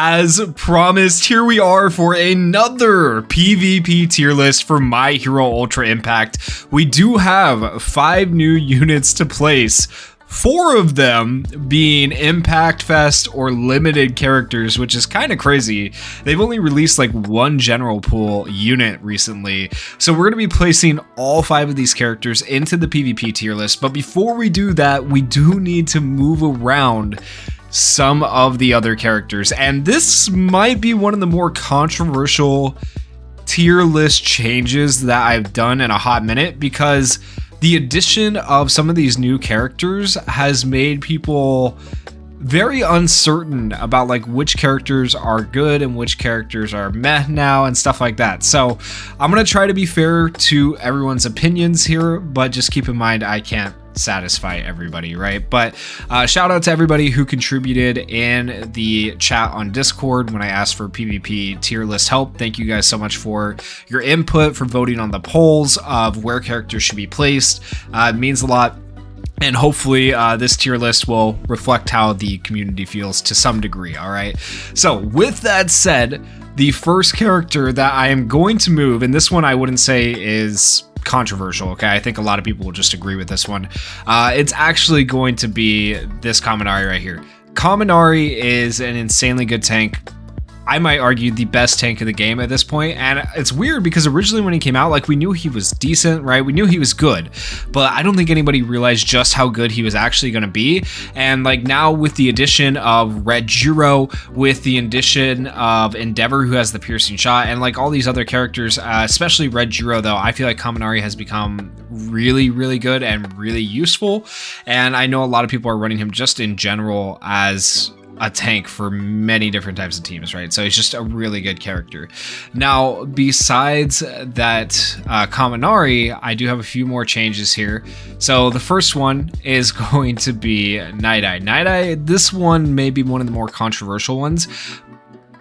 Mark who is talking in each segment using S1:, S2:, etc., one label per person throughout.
S1: As promised, here we are for another PvP tier list for My Hero Ultra Impact. We do have 5 new units to place. 4 of them being Impact Fest or limited characters, which is kind of crazy. They've only released like 1 general pool unit recently. So we're going to be placing all 5 of these characters into the PvP tier list. But before we do that, we do need to move around some of the other characters. And this might be one of the more controversial tier list changes that I've done in a hot minute, because the addition of some of these new characters has made people very uncertain about like which characters are good and which characters are meh now and stuff like that. So I'm gonna try to be fair to everyone's opinions here, but just keep in mind I can't satisfy everybody, right? But shout out to everybody who contributed in the chat on Discord when I asked for PvP tier list help. Thank you guys so much for your input, for voting on the polls of where characters should be placed. It means a lot. And hopefully this tier list will reflect how the community feels to some degree, all right? So with that said, the first character that I am going to move, and this one I wouldn't say is controversial, okay? I think a lot of people will just agree with this one. It's actually going to be this Kamari right here. Kamari is an insanely good tank. I might argue the best tank in the game at this point. And it's weird because originally when he came out, like, we knew he was decent, right? We knew he was good, but I don't think anybody realized just how good he was actually going to be. And like now with the addition of Red Jiro, with the addition of Endeavor, who has the piercing shot, and like all these other characters, especially Red Jiro though, I feel like Kamari has become really, really good and really useful. And I know a lot of people are running him just in general as a tank for many different types of teams, right? So he's just a really good character. Now, besides that Kamari, I do have a few more changes here. So the first one is going to be Night Eye. Night Eye, this one may be one of the more controversial ones,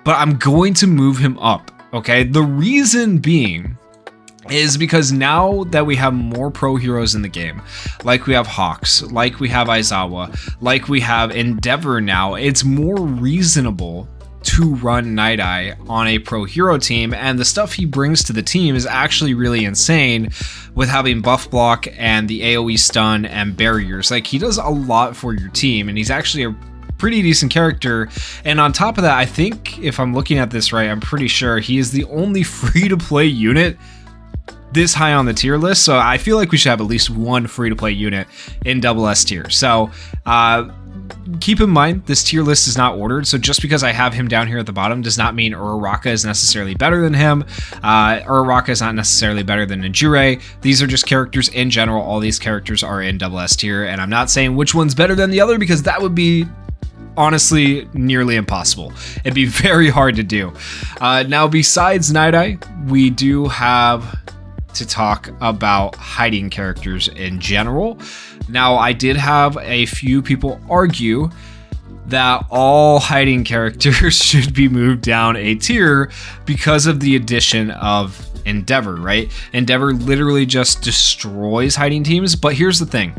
S1: but I'm going to move him up, okay? The reason being is because now that we have more pro heroes in the game, like we have Hawks, like we have Aizawa, like we have Endeavor now, it's more reasonable to run Night Eye on a pro hero team, and the stuff he brings to the team is actually really insane with having buff block and the AoE stun and barriers. Like, he does a lot for your team, and he's actually a pretty decent character. And on top of that, I think if I'm looking at this right, I'm pretty sure he is the only free-to-play unit this high on the tier list, so I feel like we should have at least one free-to-play unit in double S tier. So keep in mind, this tier list is not ordered, so just because I have him down here at the bottom does not mean Uraraka is necessarily better than him. Uraraka is not necessarily better than Jiro. These are just characters in general. All these characters are in double S tier, and I'm not saying which one's better than the other, because that would be honestly nearly impossible. It'd be very hard to do. Now, besides Night Eye, we do have to talk about hiding characters in general. Now, I did have a few people argue that all hiding characters should be moved down a tier because of the addition of Endeavor, right? Endeavor literally just destroys hiding teams, but here's the thing.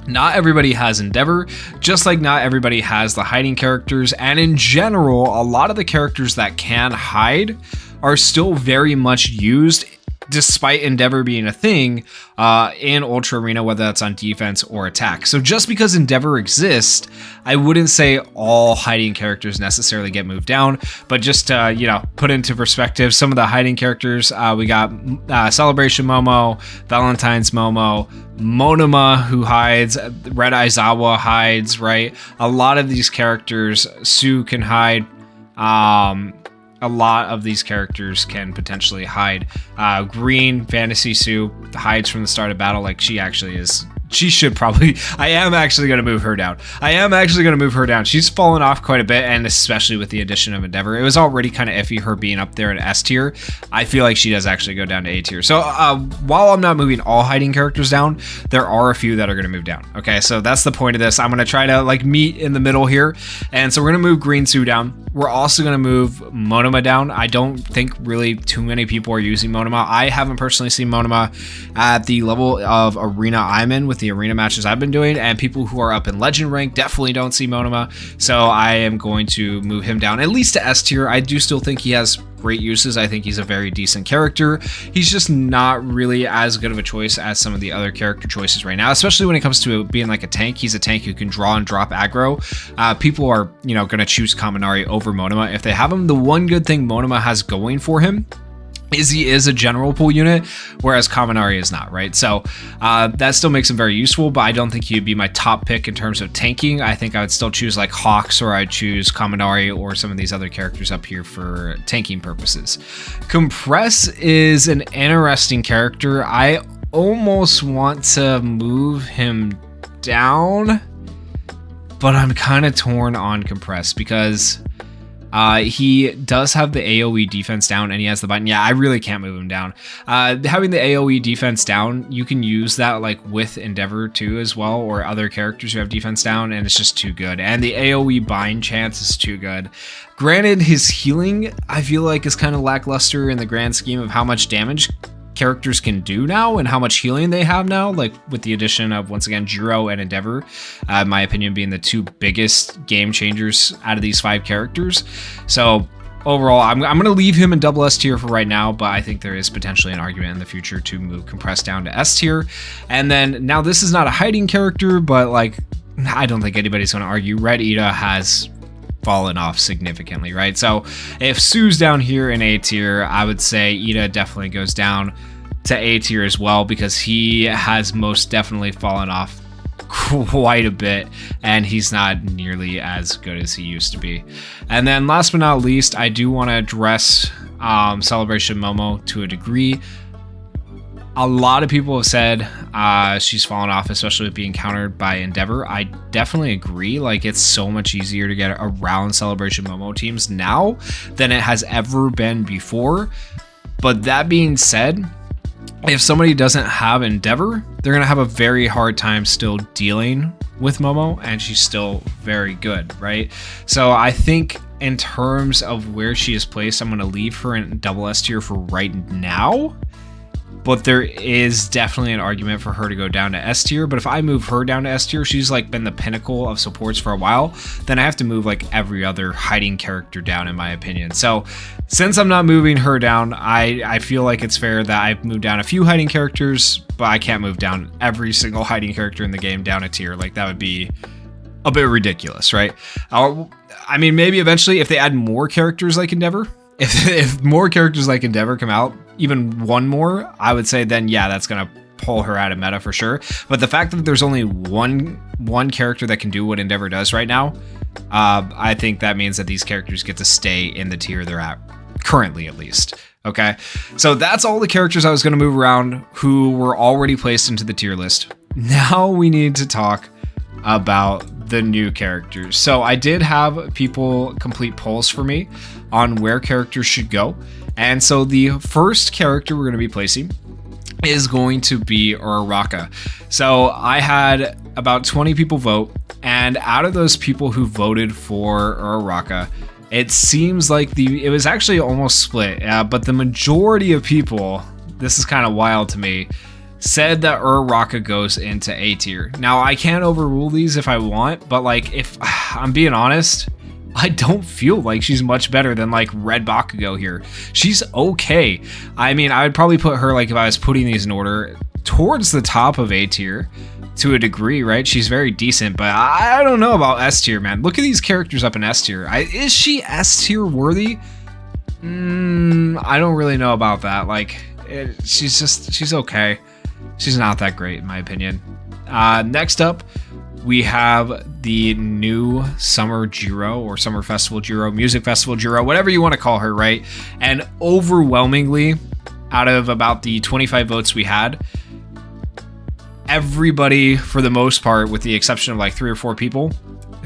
S1: Not everybody has Endeavor, just like not everybody has the hiding characters, and in general, a lot of the characters that can hide are still very much used despite Endeavor being a thing in Ultra Arena, whether that's on defense or attack. So just because Endeavor exists, I wouldn't say all hiding characters necessarily get moved down, but just you know, put into perspective some of the hiding characters. We got Celebration Momo, Valentine's Momo, Monoma, who hides, Red Aizawa hides, right? A lot of these characters, Sue can hide. A lot of these characters can potentially hide. Green Fantasy Sue hides from the start of battle, like she actually is. She should probably, I am actually going to move her down. She's fallen off quite a bit, and especially with the addition of Endeavor. It was already kind of iffy her being up there in S tier. I feel like she does actually go down to A tier. So while I'm not moving all hiding characters down, there are a few that are going to move down. Okay, so that's the point of this. I'm going to try to like meet in the middle here. And so we're going to move Green Sue down. We're also going to move Monoma down. I don't think really too many people are using Monoma. I haven't personally seen Monoma at the level of arena I'm in with the the arena matches I've been doing, and people who are up in legend rank definitely don't see Monoma. So I am going to move him down at least to S tier. I do still think he has great uses. I think he's a very decent character. He's just not really as good of a choice as some of the other character choices right now, especially when it comes to being like a tank. He's a tank who can draw and drop aggro. People are, going to choose Kamari over Monoma if they have him. The one good thing Monoma has going for him is he is a general pool unit, whereas Kamari is not, right? So that still makes him very useful, but I don't think he'd be my top pick in terms of tanking. I think I would still choose like Hawks, or I'd choose Kamari or some of these other characters up here for tanking purposes. Compress is an interesting character. I almost want to move him down, but I'm kind of torn on Compress because he does have the AoE defense down and he has the button. Yeah, I really can't move him down. Having the AoE defense down, you can use that like with Endeavor too as well, or other characters who have defense down, and it's just too good. And the AoE bind chance is too good. Granted, his healing, I feel like, is kind of lackluster in the grand scheme of how much damage characters can do now and how much healing they have now, like with the addition of, once again, Jiro and Endeavor, in my opinion, being the two biggest game changers out of these 5 characters. So overall, I'm going to leave him in double S tier for right now, but I think there is potentially an argument in the future to move Compress down to S tier. And then now this is not a hiding character, but like, I don't think anybody's going to argue. Red Ida has fallen off significantly, right? So if Sue's down here in A tier, I would say Ida definitely goes down to A tier as well, because he has most definitely fallen off quite a bit and he's not nearly as good as he used to be. And then last but not least, I do want to address Celebration Momo to a degree. A lot of people have said she's fallen off, especially with being countered by Endeavor. I definitely agree. Like, it's so much easier to get around Celebration Momo teams now than it has ever been before. But that being said, if somebody doesn't have Endeavor, they're going to have a very hard time still dealing with Momo, and she's still very good, right? So I think in terms of where she is placed, I'm going to leave her in double S tier for right now. But there is definitely an argument for her to go down to S tier. But if I move her down to S tier, she's like been the pinnacle of supports for a while, then I have to move like every other hiding character down, in my opinion. So since I'm not moving her down, I feel like it's fair that I've moved down a few hiding characters, but I can't move down every single hiding character in the game down a tier. Like, that would be a bit ridiculous, right? I mean, maybe eventually if they add more characters like Endeavor, if more characters like Endeavor come out, even one more, I would say then, yeah, that's going to pull her out of meta for sure. But the fact that there's only one character that can do what Endeavor does right now, I think that means that these characters get to stay in the tier they're at, currently at least. Okay, so that's all the characters I was going to move around who were already placed into the tier list. Now we need to talk about the new characters. So I did have people complete polls for me on where characters should go. And so the first character we're going to be placing is going to be Uraraka. So I had about 20 people vote, and out of those people who voted for Uraraka, it seems like it was actually almost split, but the majority of people, this is kind of wild to me, said that Uraraka goes into A tier. Now, I can't overrule these if I want, but like, if I'm being honest, I don't feel like she's much better than like Red Bakugo here. She's okay. I mean, I would probably put her, like, if I was putting these in order, towards the top of A tier to a degree, right? She's very decent, but I don't know about S tier, man. Look at these characters up in S tier. Is she S tier worthy? I don't really know about that. Like, she's okay. She's not that great, in my opinion. Next up, we have the new Summer Jiro, or Summer Festival Jiro, Music Festival Jiro, whatever you want to call her, right? And overwhelmingly, out of about the 25 votes we had, everybody, for the most part, with the exception of like 3 or 4 people,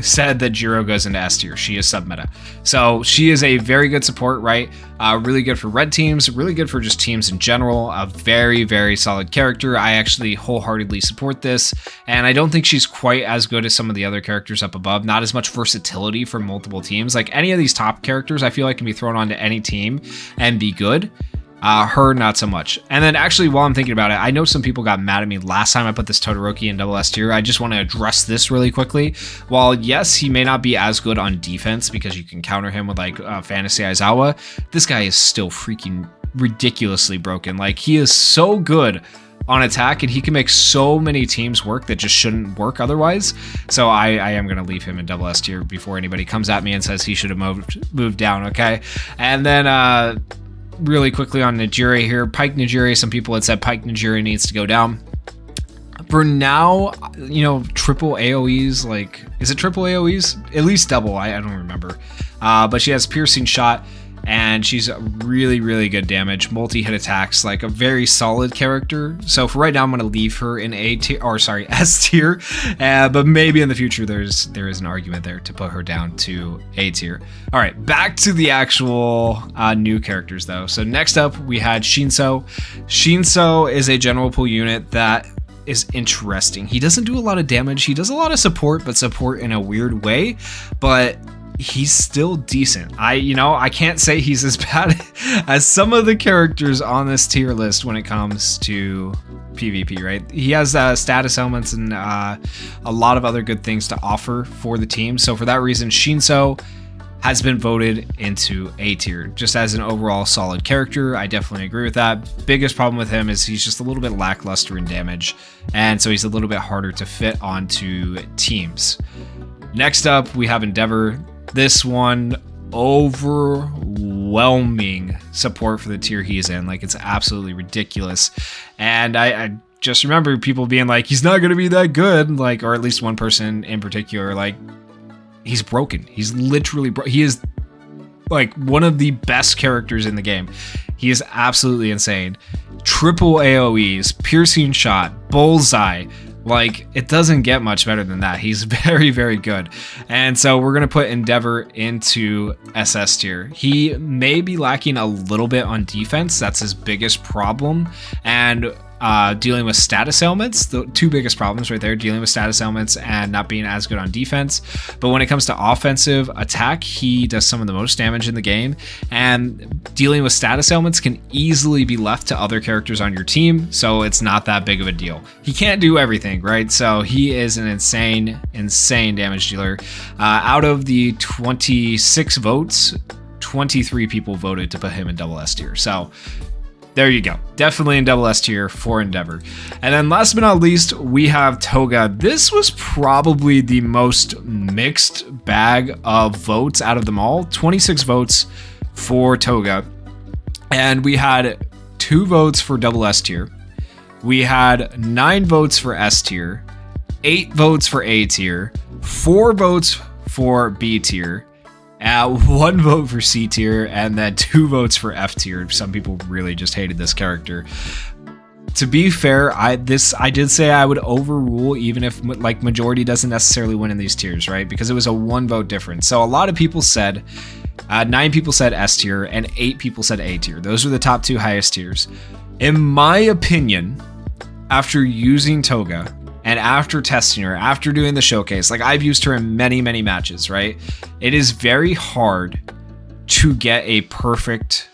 S1: said that Jiro goes into S tier. She is sub-meta. So she is a very good support, right? Really good for red teams, really good for just teams in general. A very, very solid character. I actually wholeheartedly support this, and I don't think she's quite as good as some of the other characters up above. Not as much versatility for multiple teams. Like, any of these top characters, I feel like can be thrown onto any team and be good. Her, not so much. And then actually, while I'm thinking about it, I know some people got mad at me last time I put this Todoroki in double S tier. I just want to address this really quickly. While yes, he may not be as good on defense because you can counter him with like Fantasy Aizawa, this guy is still freaking ridiculously broken. Like, he is so good on attack, and he can make so many teams work that just shouldn't work otherwise. So I am going to leave him in double S tier before anybody comes at me and says he should have moved down, okay? And then really quickly on Nijiri here, Pike Nijiri, some people had said Pike Nijiri needs to go down. For now, you know, triple AoEs, like, is it triple AoEs? At least double, I don't remember. But she has piercing shot, and she's really, really good damage, multi-hit attacks, like a very solid character. So for right now, I'm going to leave her in S tier, but maybe in the future there is an argument there to put her down to A tier. All right, back to the actual new characters though. So next up we had Shinso. Shinso is a general pool unit that is interesting. He doesn't do a lot of damage. He does a lot of support, but support in a weird way, but he's still decent. I can't say he's as bad as some of the characters on this tier list when it comes to PvP, right? He has status elements and a lot of other good things to offer for the team. So for that reason, Shinso has been voted into A tier. Just as an overall solid character, I definitely agree with that. Biggest problem with him is he's just a little bit lackluster in damage, and so he's a little bit harder to fit onto teams. Next up, we have Endeavor. This one, overwhelming support for the tier he is in. Like, it's absolutely ridiculous. And I just remember people being like, he's not going to be that good. Like, or at least one person in particular, like, he's broken. He's literally he is like one of the best characters in the game. He is absolutely insane. Triple AoEs, piercing shot, bullseye. Like, it doesn't get much better than that. He's very, very good. And so we're going to put Endeavor into SS tier. He may be lacking a little bit on defense. That's his biggest problem. And dealing with status ailments, the two biggest problems right there, dealing with status ailments and not being as good on defense. But when it comes to offensive attack, he does some of the most damage in the game, and dealing with status ailments can easily be left to other characters on your team, so it's not that big of a deal. He can't do everything, right? So he is an insane damage dealer. Out of the 26 votes, 23 people voted to put him in double S tier. So there you go. Definitely in double S tier for Endeavor. And then last but not least, we have Toga. This was probably the most mixed bag of votes out of them all. 26 votes for Toga. And we had 2 votes for double S tier. We had 9 votes for S tier, 8 votes for A tier, 4 votes for B tier, 1 vote for C tier, and then 2 votes for F tier. Some people really just hated this character. To be fair, I did say I would overrule even if like majority doesn't necessarily win in these tiers, right? Because it was a 1 vote difference. So a lot of people said, 9 people said S tier and 8 people said A tier. Those are the top 2 highest tiers. In my opinion, after using Toga, and after testing her, after doing the showcase, like I've used her in many, many matches, right? It is very hard to get a perfect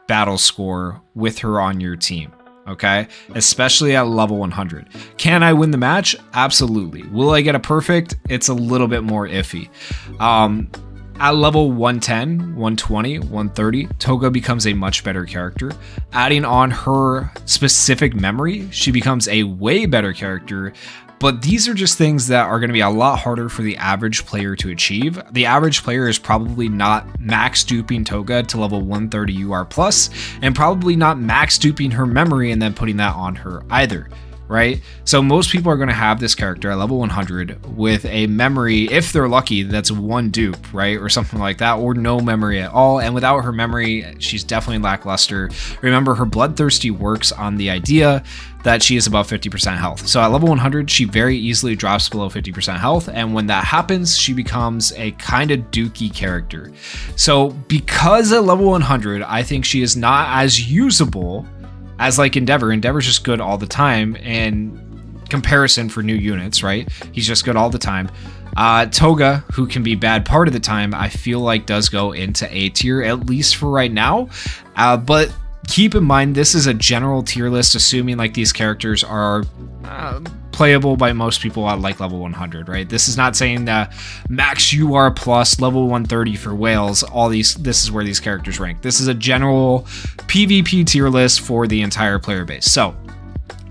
S1: battle score with her on your team, okay? Especially at level 100. Can I win the match? Absolutely. Will I get a perfect? It's a little bit more iffy. At level 110, 120, 130, Toga becomes a much better character. Adding on her specific memory, she becomes a way better character. But these are just things that are going to be a lot harder for the average player to achieve. The average player is probably not max duping Toga to level 130 UR+, and probably not max duping her memory and then putting that on her either. Right? So most people are going to have this character at level 100 with a memory, if they're lucky, that's 1 dupe, right? Or something like that, or no memory at all. And without her memory, she's definitely lackluster. Remember, her Bloodthirsty works on the idea that she is above 50% health. So at level 100, she very easily drops below 50% health. And when that happens, she becomes a kind of dookie character. So because at level 100, I think she is not as usable as like Endeavor. Endeavor's just good all the time in comparison for new units, right? He's just good all the time. Toga, who can be bad part of the time, I feel like does go into A tier, at least for right now. But keep in mind, this is a general tier list, assuming like these characters are playable by most people at like level 100, right? This is not saying that max UR plus level 130 for whales, this is where these characters rank. This is a general PvP tier list for the entire player base. So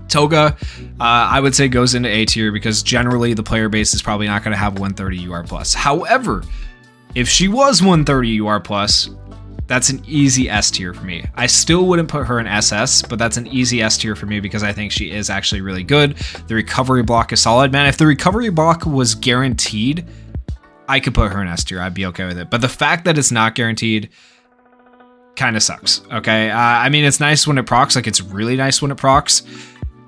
S1: Toga, I would say goes into A tier because generally the player base is probably not going to have 130 UR plus. However, if she was 130 UR plus, that's an easy S tier for me. I still wouldn't put her in SS, but that's an easy S tier for me because I think she is actually really good. The recovery block is solid. Man, if the recovery block was guaranteed, I could put her in S tier. I'd be okay with it. But the fact that it's not guaranteed kind of sucks, okay? I mean, it's nice when it procs. Like, it's really nice when it procs,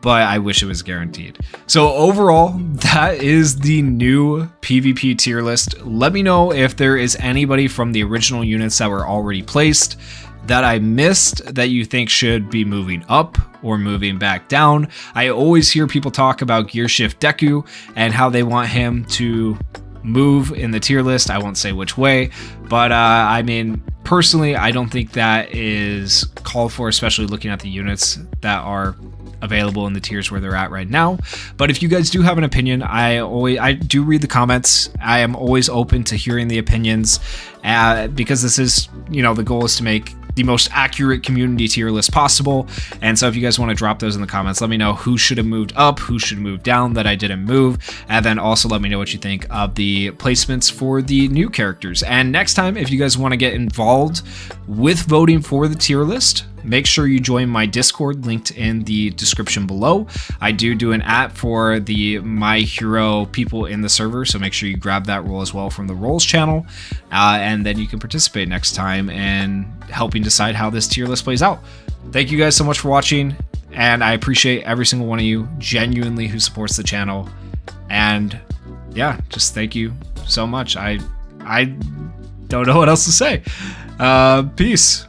S1: but I wish it was guaranteed. So overall, that is the new PvP tier list. Let me know if there is anybody from the original units that were already placed that I missed that you think should be moving up or moving back down. I always hear people talk about Gear Shift Deku and how they want him to move in the tier list. I won't say which way, but I mean, personally, I don't think that is called for, especially looking at the units that are available in the tiers where they're at right now. But if you guys do have an opinion, I do read the comments. I am always open to hearing the opinions because this is, you know, the goal is to make the most accurate community tier list possible. And so if you guys want to drop those in the comments, let me know who should have moved up, who should move down that I didn't move, and then also let me know what you think of the placements for the new characters. And next time, if you guys want to get involved with voting for the tier list, make sure you join my Discord linked in the description below. I do an app for the My Hero people in the server, so make sure you grab that role as well from the roles channel, and then you can participate next time in helping decide how this tier list plays out. Thank you guys so much for watching, and I appreciate every single one of you genuinely who supports the channel. And yeah, just thank you so much. I don't know what else to say. Peace.